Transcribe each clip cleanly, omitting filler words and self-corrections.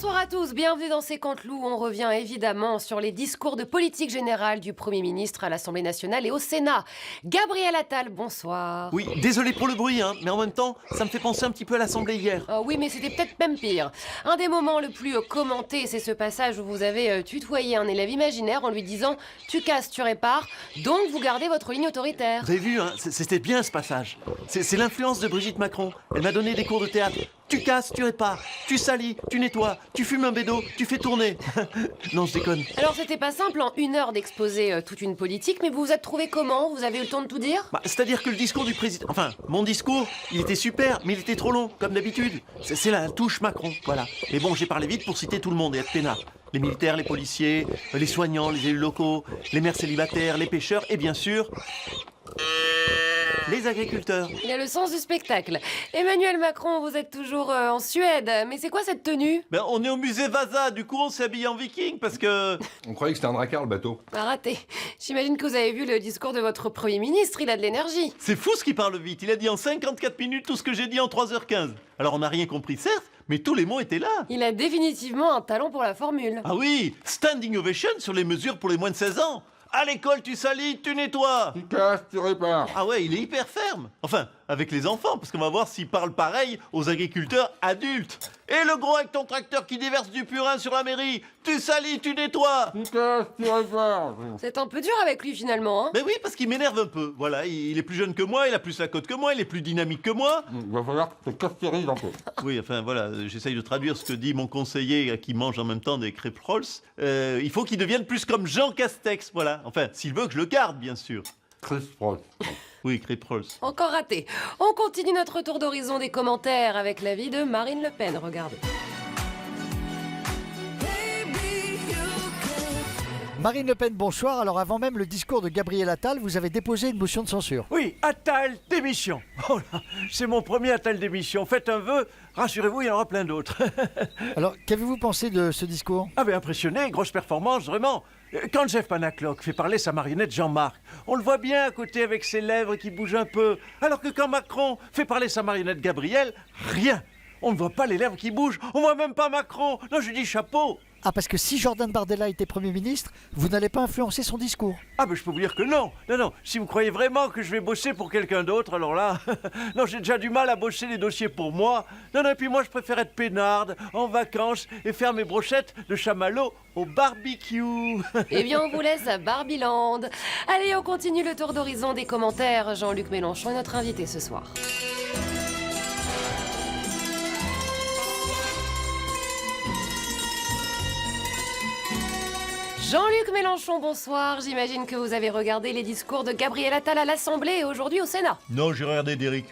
Bonsoir à tous, bienvenue dans C'est Canteloup. On revient évidemment sur les discours de politique générale du Premier ministre à l'Assemblée nationale et au Sénat. Gabriel Attal, bonsoir. Oui, désolé pour le bruit, mais en même temps, ça me fait penser un petit peu à l'Assemblée hier. Oui, mais c'était peut-être même pire. Un des moments le plus commenté, c'est ce passage où vous avez tutoyé un élève imaginaire en lui disant « Tu casses, tu répares, donc vous gardez votre ligne autoritaire ». Vous avez vu, c'était bien ce passage. C'est l'influence de Brigitte Macron. Elle m'a donné des cours de théâtre. Tu casses, tu répares, tu salis, tu nettoies, tu fumes un bédo, tu fais tourner. Non, je déconne. Alors c'était pas simple en 1 heure d'exposer toute une politique, mais vous vous êtes trouvé comment? Vous avez eu le temps de tout dire? C'est-à-dire que le discours du président... Enfin, mon discours, il était super, mais il était trop long, comme d'habitude. C'est la touche Macron, voilà. Et bon, j'ai parlé vite pour citer tout le monde et être peinard. Les militaires, les policiers, les soignants, les élus locaux, les mères célibataires, les pêcheurs et bien sûr... les agriculteurs. Il a le sens du spectacle. Emmanuel Macron, vous êtes toujours en Suède, mais c'est quoi cette tenue? On est au musée Vasa, du coup on s'est habillé en viking parce que... On croyait que c'était un dracard, le bateau. Raté. J'imagine que vous avez vu le discours de votre Premier ministre, il a de l'énergie. C'est fou ce qu'il parle vite, il a dit en 54 minutes tout ce que j'ai dit en 3h15. Alors on n'a rien compris certes, mais tous les mots étaient là. Il a définitivement un talent pour la formule. Ah oui, standing ovation sur les mesures pour les moins de 16 ans. À l'école, tu salis, tu nettoies. Tu casses, tu répares. Ah ouais, il est hyper ferme. Enfin, avec les enfants, parce qu'on va voir s'il parle pareil aux agriculteurs adultes. Et le gros avec ton tracteur qui déverse du purin sur la mairie. Tu salis, tu nettoies. Tu casses, tu répares. C'est un peu dur avec lui finalement, hein? Mais oui, parce qu'il m'énerve un peu. Voilà, il est plus jeune que moi, il a plus la côte que moi, il est plus dynamique que moi. Il va falloir que tu casterises un peu. Oui, enfin voilà, j'essaye de traduire ce que dit mon conseiller qui mange en même temps des crêpes Rolls. Il faut qu'il devienne plus comme Jean Castex, voilà. Enfin, s'il veut que je le garde, bien sûr. Chris Prost. Oui, crêpes Rolls. Encore raté. On continue notre tour d'horizon des commentaires avec l'avis de Marine Le Pen, regardez. Marine Le Pen, bonsoir. Alors avant même le discours de Gabriel Attal, vous avez déposé une motion de censure. Oui, Attal, démission. Oh là, c'est mon premier Attal démission. Faites un vœu, rassurez-vous, il y en aura plein d'autres. Alors qu'avez-vous pensé de ce discours? Ah ben impressionné, grosse performance, vraiment. Quand Jeff Panaclock fait parler sa marionnette Jean-Marc, on le voit bien à côté avec ses lèvres qui bougent un peu. Alors que quand Macron fait parler sa marionnette Gabriel, rien. On ne voit pas les lèvres qui bougent, on voit même pas Macron. Non, je dis chapeau. Ah, parce que si Jordan Bardella était Premier ministre, vous n'allez pas influencer son discours. Ah ben je peux vous dire que non. Non, si vous croyez vraiment que je vais bosser pour quelqu'un d'autre, alors là... non, j'ai déjà du mal à bosser les dossiers pour moi. Non, et puis moi je préfère être peinarde, en vacances, et faire mes brochettes de chamallow au barbecue. Eh bien, on vous laisse à Barbiland. Allez, on continue le tour d'horizon des commentaires. Jean-Luc Mélenchon est notre invité ce soir. Jean-Luc Mélenchon, bonsoir. J'imagine que vous avez regardé les discours de Gabriel Attal à l'Assemblée et aujourd'hui au Sénat. Non, j'ai regardé Derrick.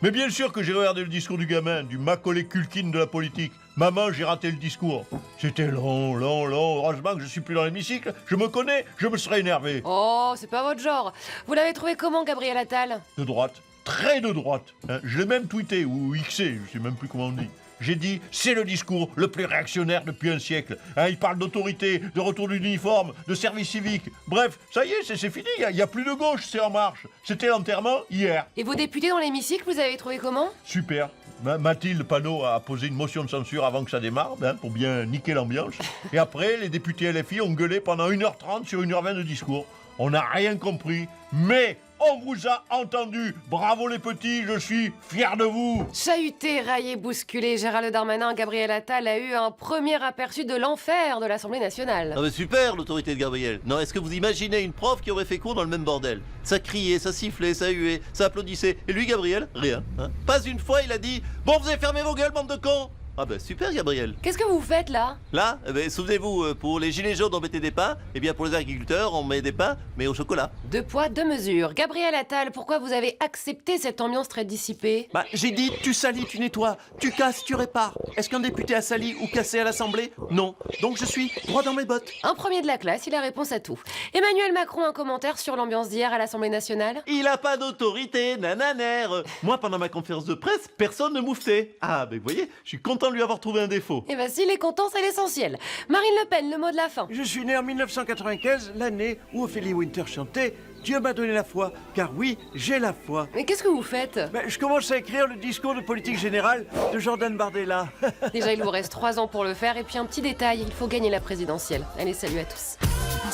Mais bien sûr que j'ai regardé le discours du gamin, du Macaulay Culkin de la politique. Maman, j'ai raté le discours. C'était long. Heureusement que je suis plus dans l'hémicycle. Je me connais, je me serais énervé. Oh, c'est pas votre genre. Vous l'avez trouvé comment, Gabriel Attal? De droite. Très de droite. Je l'ai même tweeté, ou xé, je sais même plus comment on dit. J'ai dit, c'est le discours le plus réactionnaire depuis un siècle. Il parle d'autorité, de retour de l'uniforme, de service civique. Bref, ça y est, c'est fini, il n'y a plus de gauche, c'est En Marche. C'était l'enterrement hier. Et vos députés dans l'hémicycle, vous avez trouvé comment? Super. Mathilde Panot a posé une motion de censure avant que ça démarre, pour bien niquer l'ambiance. Et après, les députés LFI ont gueulé pendant 1h30 sur 1h20 de discours. On n'a rien compris, mais on vous a entendu. Bravo les petits, je suis fier de vous. Chahuté, raillé, bousculé, Gérald Darmanin, Gabriel Attal a eu un premier aperçu de l'enfer de l'Assemblée nationale. Ah mais super l'autorité de Gabriel. Non, est-ce que vous imaginez une prof qui aurait fait cours dans le même bordel? Ça criait, ça sifflait, ça huait, ça applaudissait. Et lui, Gabriel, rien. Pas une fois il a dit « Bon, vous avez fermé vos gueules, bande de cons !» Ah ben super Gabriel. Qu'est-ce que vous faites là? Là, souvenez-vous, pour les gilets jaunes on mettait des pains, et bien pour les agriculteurs on met des pains, mais au chocolat. 2 poids, 2 mesures. Gabriel Attal, pourquoi vous avez accepté cette ambiance très dissipée? J'ai dit tu salis, tu nettoies, tu casses, tu répares. Est-ce qu'un député a sali ou cassé à l'Assemblée? Non. Donc je suis droit dans mes bottes. Un premier de la classe, il a réponse à tout. Emmanuel Macron, un commentaire sur l'ambiance d'hier à l'Assemblée nationale? Il a pas d'autorité, nananère. Moi pendant ma conférence de presse, personne ne mouftait. Ah ben vous voyez, je suis content content de lui avoir trouvé un défaut. Eh ben, s'il est content, c'est l'essentiel. Marine Le Pen, le mot de la fin. Je suis né en 1995, l'année où Ophélie Winter chantait « Dieu m'a donné la foi, car oui, j'ai la foi Mais qu'est-ce que vous faites ». Je commence à écrire le discours de politique générale de Jordan Bardella. Déjà, il vous reste 3 ans pour le faire. Et puis un petit détail, il faut gagner la présidentielle. Allez, salut à tous.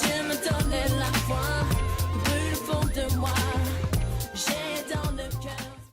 Dieu me donne